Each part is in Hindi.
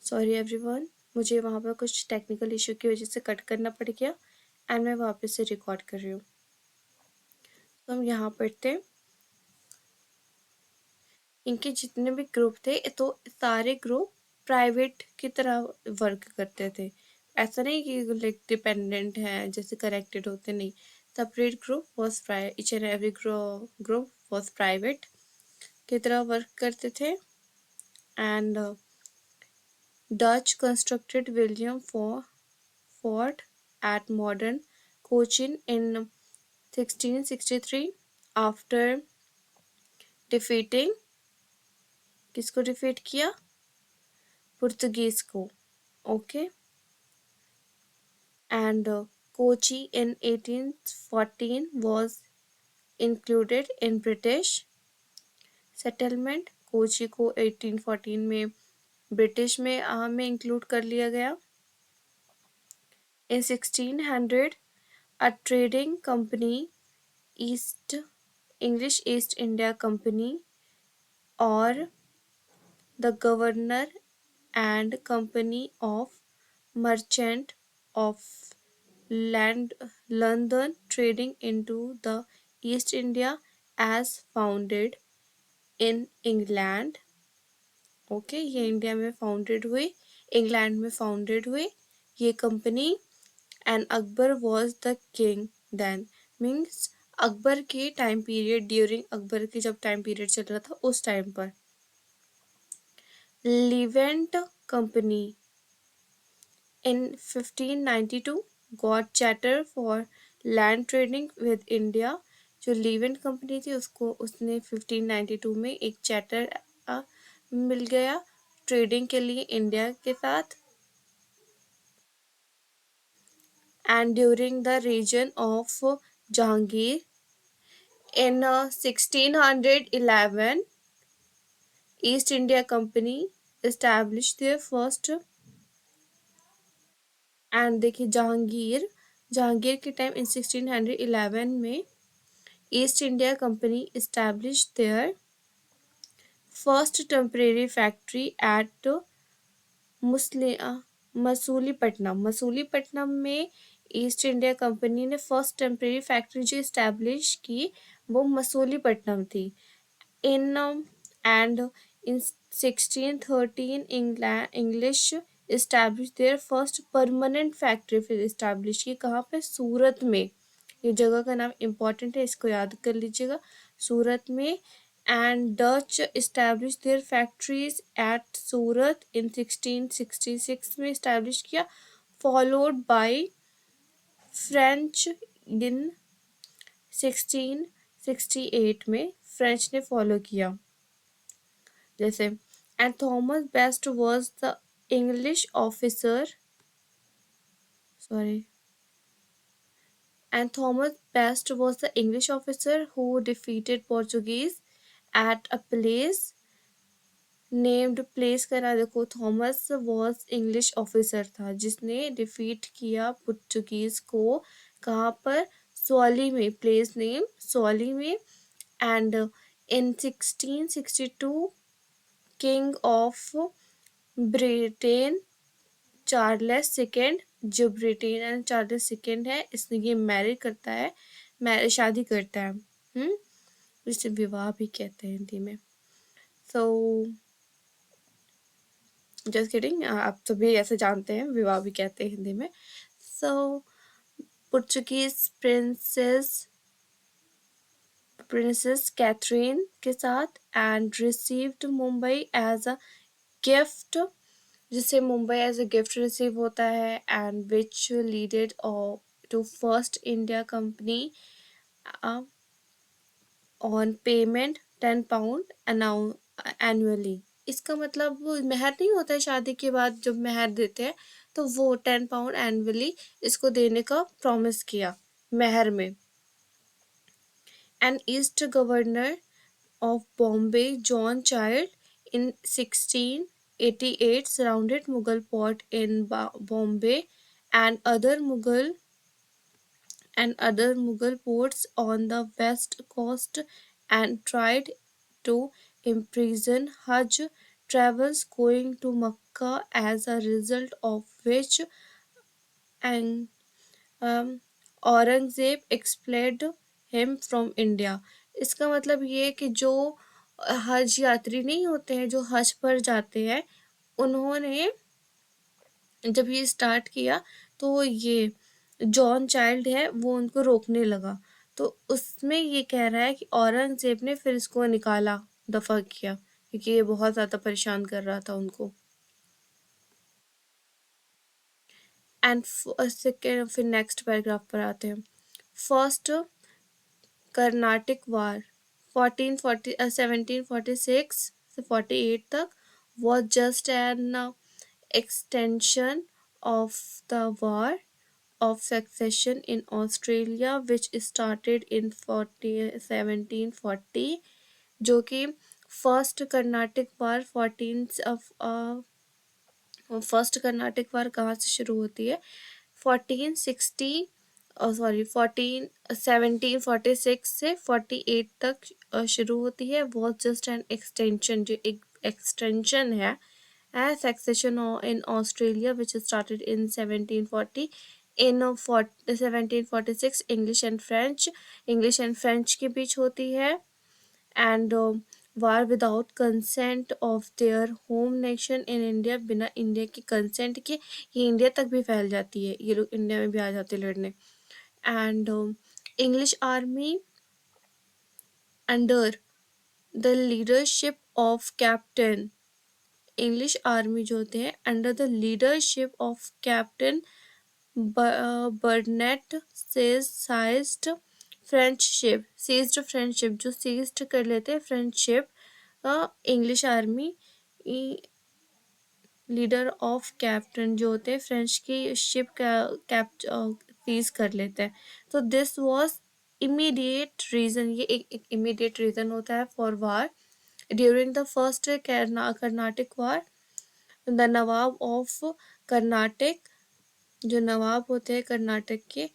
सॉरी एवरीवन, मुझे वहाँ पर कुछ टेक्निकल इशू की वजह से कट करना पड़ गया एंड मैं वापस से रिकॉर्ड कर रही हूँ। तो हम यहाँ पर थे, इनके जितने भी ग्रुप थे तो सारे ग्रुप प्राइवेट की तरह वर्क करते थे। ऐसा नहीं कि लाइक डिपेंडेंट है जैसे कनेक्टेड होते, नहीं। Separate group was each and every group was private की तरह वर्क करते थे। And Dutch constructed William fort at modern Cochin in 1663 after defeating, किसको डिफीट किया? पुर्तगीज को। Okay. And Kochi in 1814 was included in British settlement। Kochi को 1814 में ब्रिटिश में इंक्लूड कर लिया गया। In 1600 a trading company, East English East India company और the governor and company of merchant of land London trading into the East India as founded in England. Okay, ये इंडिया में फाउंडेड हुए, इंग्लैंड में फाउंडेड हुए ये company. And Akbar was the king then, means Akbar के टाइम पीरियड, ड्यूरिंग अकबर के जब टाइम पीरियड चल रहा था उस टाइम पर। Leivand company in 1592 got charter for land trading with India। जो लिवेंट कंपनी थी उसने 1592 में एक चार्टर मिल गया ट्रेडिंग के लिए इंडिया के साथ। And during the region of Jahangir in 1611 East India Company established their first। And देखिए जहांगीर के टाइम इन 1611 में East India Company established their first temporary factory at Masulipatnam में ईस्ट इंडिया कंपनी ने फर्स्ट टेम्परेरी फैक्ट्री जो इस्टेब्लिश की वो मसूलीपट्टनम थी। In and in 1613 English establish their first permanent factory, फिर इस्टेब्लिश की कहाँ पे? सूरत में। ये जगह का नाम इम्पॉर्टेंट है, इसको याद कर लीजिएगा, सूरत में। And Dutch establish their factories at Surat in 1666 में इस्टेब्लिश किया, फॉलोड बाय फ्रेंच इन 1668 में फ्रेंच ने फॉलो किया जैसे। And Thomas best was the English officer, sorry, and Thomas Best was the English officer who defeated Portuguese at a place named, place का नाम देखो, थॉमस वॉज इंग्लिश ऑफिसर था जिसने डिफीट किया पुर्तगीज को, कहाँ पर? सोली में, प्लेस नेम सोली में। And in 1662 king of Britain Charles second, जो ब्रिटेन एंड चार्ल्स सेकेंड है इसने ये मैरिज करता है, शादी करता है। इसे विवाह भी कहते हैं हिंदी में। सो जस्ट किडिंग, आप सभी ऐसे जानते हैं, विवाह भी कहते हैं हिंदी में। सो पुर्तगीज प्रिंसेस कैथरीन के साथ and received Mumbai as a gift, जिससे Mumbai as a gift receive होता है। And which leaded to first India company on payment 10 pound annually. इसका मतलब वो मेहर नहीं होता है, शादी के बाद जब मेहर देते हैं तो वो 10 पाउंड एनुअली इसको देने का प्रॉमिस किया मेहर में। And east governor of Bombay, John Child, in 1688 surrounded Mughal port in Bombay and other Mughal ports on the west coast and tried to imprison Hajj travels going to Makkah, as a result of which and Aurangzeb expelled him from India. इसका मतलब ये है कि जो हज यात्री नहीं होते हैं, जो हज पर जाते हैं, उन्होंने जब ये स्टार्ट किया तो ये जॉन चाइल्ड है वो उनको रोकने लगा। तो उसमें ये कह रहा है कि औरंगजेब ने फिर इसको निकाला, दफा किया, क्योंकि ये बहुत ज़्यादा परेशान कर रहा था उनको। एंड सेकेंड, फिर नेक्स्ट पैराग्राफ पर आते हैं। फर्स्ट कर्नाटिक वार 1746 से 48 तक was just an extension of the war of succession in Australia which started in 1740, जो कि फर्स्ट कर्नाटिक वार 14 कहाँ से शुरू होती है? 1746 से 48 तक शुरू होती है। वॉज जस्ट एन एक्सटेंशन, जो एक एक्सटेंशन है succession in Australia which started in 1740। In 1746 English and French के बीच होती है। And war without consent of their home nation in India, बिना इंडिया की कंसेंट के ये इंडिया तक भी फैल जाती है, ये लोग इंडिया में भी आ जाते हैं लड़ने। And English army under the leadership of captain, English army जो होते हैं under the leadership of captain बर्नेट seized friendship, जो सीज्ड कर लेते हैं friendship English army leader of captain जो होते हैं फ्रेंच की शिप का सीज कर लेते हैं। तो दिस वाज इमीडिएट रीजन, ये एक इमीडिएट रीजन होता है for war. During the first Carnatic war the Nawab of Karnataka, जो नवाब होते हैं कर्नाटक के,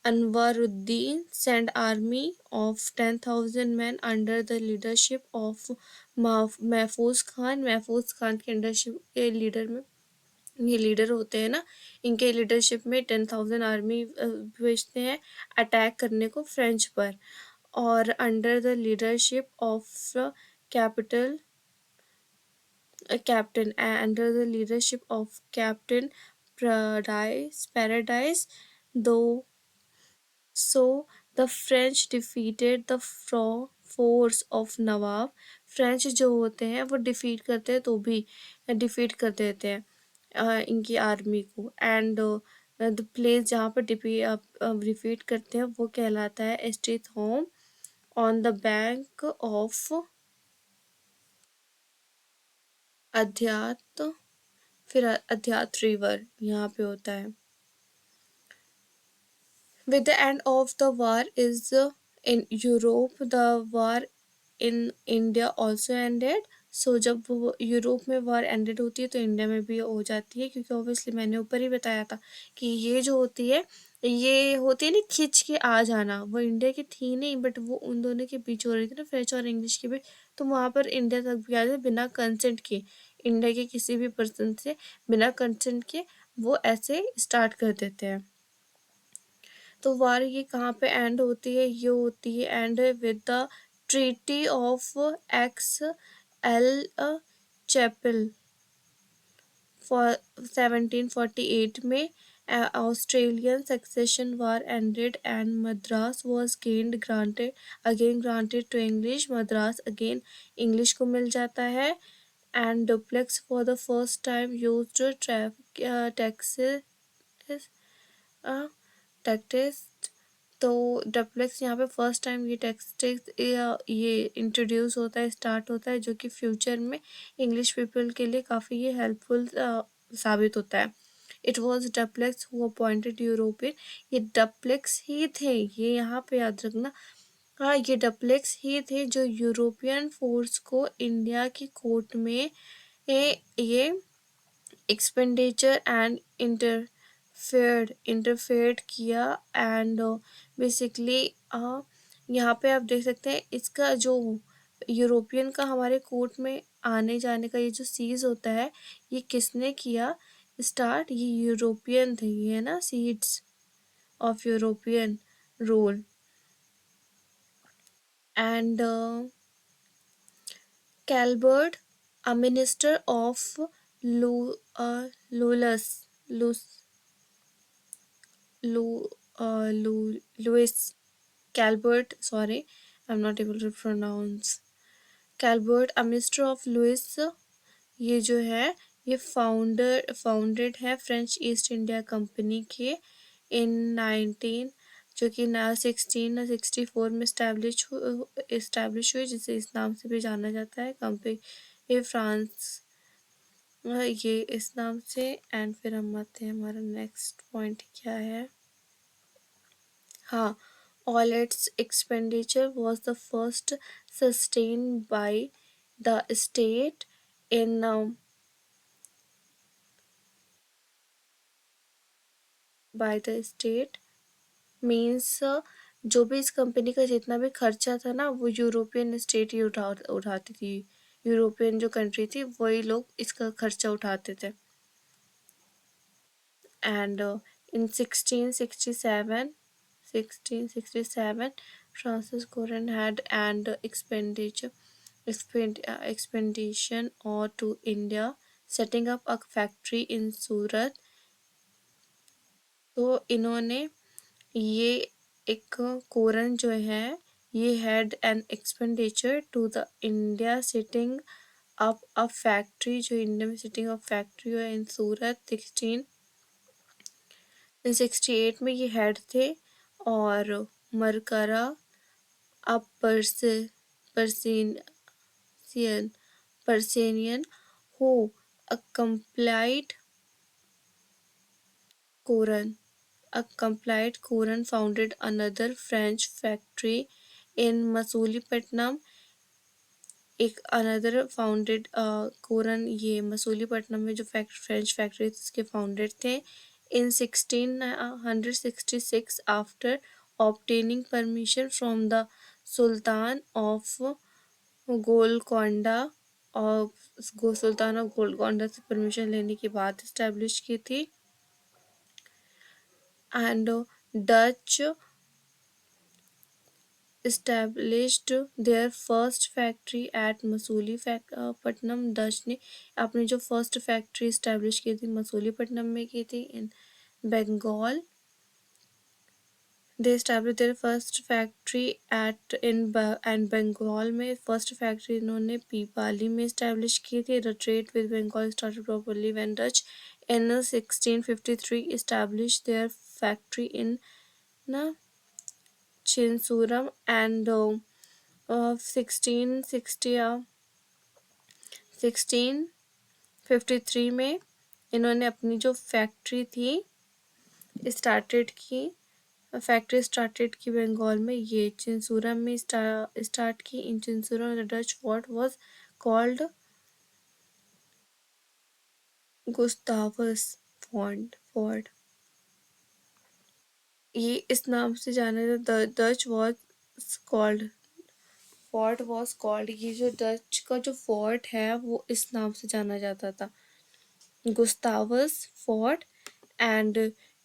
Anwaruddin send army of 10,000 man under the leadership of महफूज खान के अंडरशिप के लीडर में, ये लीडर होते हैं ना, इनके लीडरशिप में 10,000 आर्मी भेजते हैं अटैक करने को फ्रेंच पर। और under the leadership of capital captain under the leadership of Captain Paradise, though so the French defeated the force of Nawab. French जो होते हैं वो डिफीट करते हैं तो भी डिफीट कर देते हैं इनकी आर्मी को। एंड द प्लेस जहाँ पर डिफीट करते हैं वो कहलाता है एस्ट्रीथ home on the bank of अध्यात, फिर अध्यात रिवर यहाँ पे होता है। With the end of the war is in Europe the war in India also ended. So जब वो यूरोप में वार एंडेड होती है तो इंडिया में भी हो जाती है, क्योंकि ऑब्वियसली मैंने ऊपर ही बताया था कि ये जो होती है, ये होती है ना खिंच के आ जाना, वो इंडिया की थी नहीं, बट वो उन दोनों के बीच हो रही थी ना, फ्रेंच और इंग्लिश के बीच। तो वहाँ पर इंडिया तक भी आ जाए बिना कंसेंट के, इंडिया के किसी भी पर्सन से बिना कंसेंट के वो ऐसे स्टार्ट कर देते हैं। तो वार ये कहाँ पे एंड होती है? ये होती है and with the treaty of Aix la Chapelle for 1748 में। Australian succession war ended and Madras was gained granted to English. Madras again English को मिल जाता है। And Dupleix for the first time used text. तो डुप्लेक्स यहाँ पे फर्स्ट टाइम ये टेक्स्ट ये इंट्रोड्यूस होता है, स्टार्ट होता है, जो कि फ्यूचर में इंग्लिश पीपल के लिए काफ़ी ये हेल्पफुल साबित होता है। It was duplex who appointed European, ये डुप्लेक्स ही थे, ये यहाँ पे याद रखना। हाँ, ये डुप्लेक्स ही थे जो यूरोपियन फोर्स को इंडिया की कोर्ट में ये एक्सपेंडिचर एंड इंटरफेयर्ड किया। एंड बेसिकली यहाँ पे आप देख सकते हैं इसका जो यूरोपियन का हमारे कोर्ट में आने जाने का ये जो सीज होता है, ये किसने किया स्टार्ट? ये यूरोपियन थे, ये है ना, seeds of European rule. And Colbert, a minister of Lulus, Lu, Louis Calvert, sorry, I'm not able to pronounce. Calvert, a minister of Louis, ये जो है ये फाउंडेड है फ्रेंच ईस्ट इंडिया कंपनी के इन 19, जो कि ना 1664 में इस्टेब्लिश हुई, जिसे इस नाम से भी जाना जाता है कंपनी, ये फ्रांस, ये इस नाम से। एंड फिर हम आते हैं, हमारा नेक्स्ट पॉइंट क्या है? हाँ, all its expenditure was the first sustained by the state in by the state means जो भी इस कंपनी का जितना भी खर्चा था ना, वो यूरोपियन स्टेट ही उठाती थी। यूरोपियन जो कंट्री थी वही लोग इसका खर्चा उठाते थे। And in 1667 Francis Coren had and expedition or to India, setting up a factory in Surat. तो इन्होंने ये एक कोरन जो है, ये had an expenditure to the India, setting up a factory, जो इंडिया में सिटिंग अप फैक्ट्री है इन सूरत। 1668 में ये हेड थे। और मरकरा अब Persian Persanian who accompanied Koran. Accompanied Koran founded another French factory in Masulipatam. एक अनदर फाउंडेड कोरन, ये मसूलीपट्टनम में जो फ्रेंच फैक्ट्री इसके फाउंडेड थे इन 1666 after obtaining permission from the sultan of Golconda. और सुल्तान ऑफ गोलकोंडा से परमिशन लेने के बाद इस्टेब्लिश की थी। And Dutch established their first factory at Masulipatnam. Dutch ने अपनी जो फर्स्ट फैक्ट्री इस्टेब्लिश की थी मसूलीपट्टनम में की थी इन बंगाल। दे established their first factory at and Bengal में फर्स्ट फैक्ट्री इन्होंने पीपाली में इस्टेब्लिश की थी। The trade with Bengal started properly when Dutch in 1653 established their factory in ना Chinsuram and 1653 में इन्होंने अपनी जो फैक्ट्री थी स्टार्टेड की बंगाल में, ये चिंसूरम में स्टार्ट की। In Chinsurah the Dutch fort was called Gustavus fort. ये इस नाम से जाना जाता, डच वाज कॉल्ड, ये जो डच का जो फोर्ट है वो इस नाम से जाना जाता था, Gustavus fort. And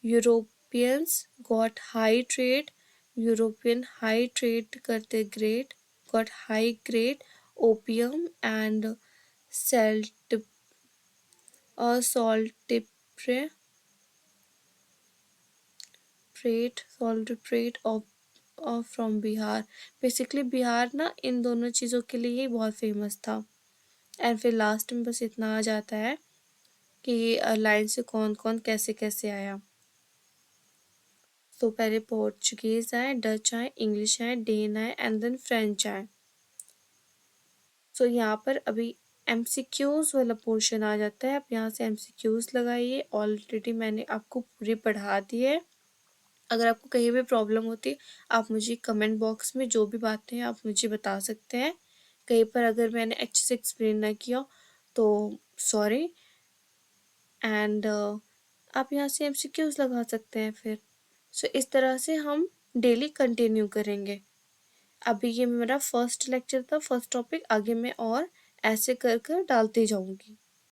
Europeans got high trade, European high trade करते great, got high grade opium and salt saltpetre trade of from Bihar. Basically Bihar ना इन दोनों चीज़ों के लिए ही बहुत फेमस था। एंड फिर लास्ट में बस इतना आ जाता है कि ये लाइन से कौन कौन कैसे कैसे आया। तो पहले पोर्चुगीज आए, डच आए, इंग्लिश आए, डेन आए एंड देन फ्रेंच आए। सो यहाँ पर अभी एमसीक्यूज वाला पोर्शन आ जाता है। आप यहाँ से एमसीक्यूज लगाइए। ऑलरेडी मैंने आपको पूरी पढ़ा दी है। अगर आपको कहीं भी प्रॉब्लम होती आप मुझे कमेंट बॉक्स में जो भी बातें हैं आप मुझे बता सकते हैं। कहीं पर अगर मैंने अच्छे से एक्सप्लेन ना किया तो सॉरी। एंड आप यहाँ से एमसीक्यूज लगा सकते हैं फिर। सो इस तरह से हम डेली कंटिन्यू करेंगे। अभी ये मेरा फर्स्ट लेक्चर था, फर्स्ट टॉपिक। आगे मैं और ऐसे कर कर डालती जाऊंगी।